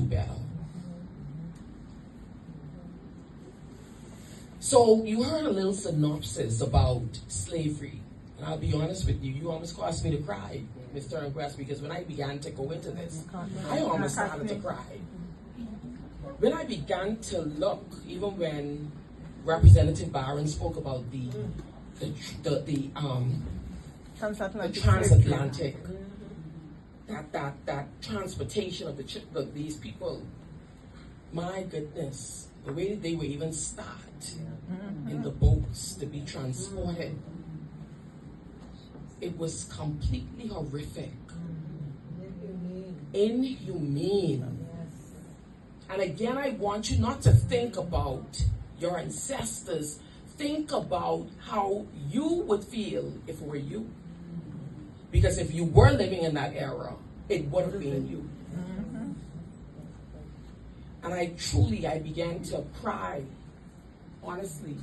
better. So you heard a little synopsis about slavery. And I'll be honest with you, you almost caused me to cry, Mr. Ingress, because when I began to go into this, I almost started to cry. When I began to look, even when Representative Byron spoke about the transatlantic, that transportation of these people, my goodness, the way that they were even start in the boats to be transported, it was completely horrific, inhumane. And again, I want you not to think about your ancestors. Think about how you would feel if it were you. Because if you were living in that era, it would have been you. And I began to cry, honestly.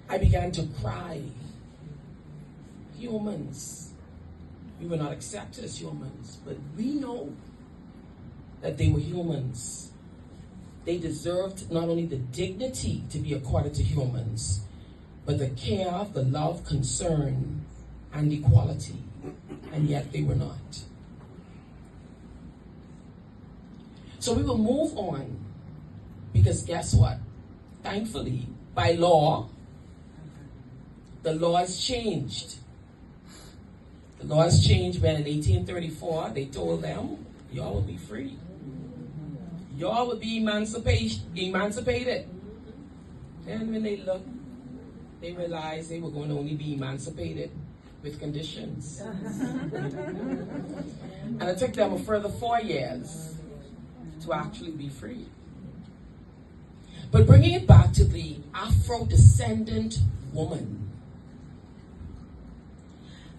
I began to cry. Humans, we were not accepted as humans, but we know that they were humans. They deserved not only the dignity to be accorded to humans, but the care, the love, concern, and equality. And yet they were not. So we will move on, because guess what? Thankfully, by law, the laws changed. The laws changed when in 1834 they told them, y'all will be free. Y'all will be emancipated. And when they looked, they realized they were going to only be emancipated with conditions. And it took them a further 4 years to actually be free. But bringing it back to the Afro-descendant woman,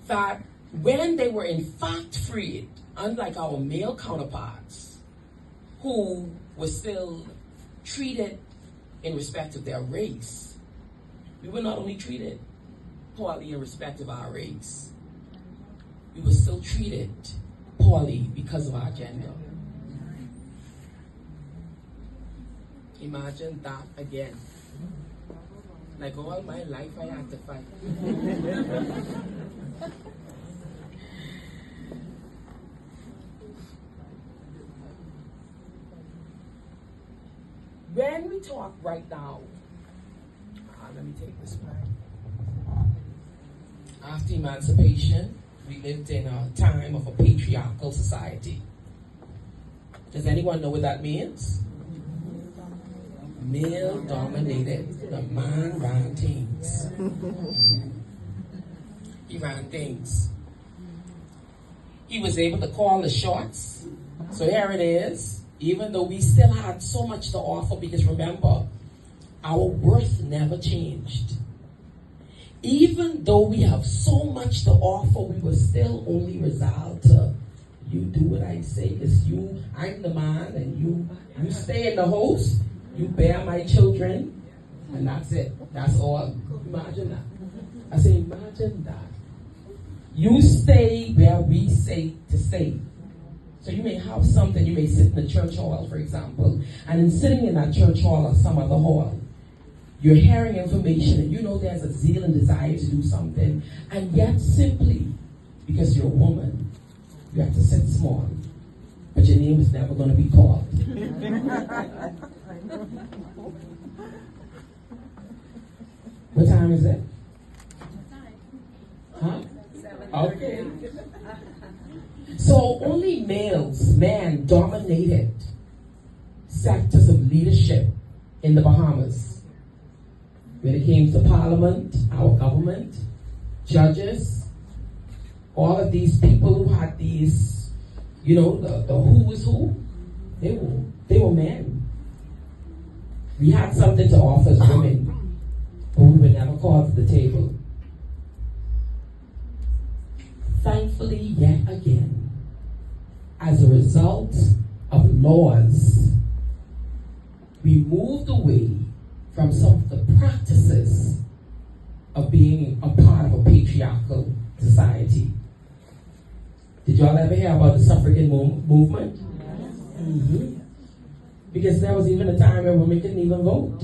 that when they were in fact freed, unlike our male counterparts, who were still treated in respect of their race, we were not only treated poorly in respect of our race, we were still treated poorly because of our gender. Imagine that again. Like all my life I had to fight. When we talk right now, let me take this one. After emancipation, we lived in a time of a patriarchal society. Does anyone know what that means? Male dominated. The man ran things. He ran things. He was able to call the shots. So here it is. Even though we still had so much to offer, because remember, our worth never changed. Even though we have so much to offer, we were still only resolved to, you do what I say, because I'm the man, and you stay in the house, you bear my children, and that's it. That's all. Imagine that. I say, imagine that. You stay where we say to stay. So you may have something, you may sit in the church hall, for example, and in sitting in that church hall or some other hall, you're hearing information and you know there's a zeal and desire to do something, and yet simply because you're a woman, you have to sit small. But your name is never going to be called. What time is it? Huh? Okay. So only men dominated sectors of leadership in the Bahamas. When it came to parliament, our government, judges, all of these people who had these, the who was who, they were men. We had something to offer as women, but we were never called to the table. Thankfully, yet again, as a result of laws, we moved away from some of the practices of being a part of a patriarchal society. Did y'all ever hear about the suffragette movement? Because there was even a time when women couldn't even vote.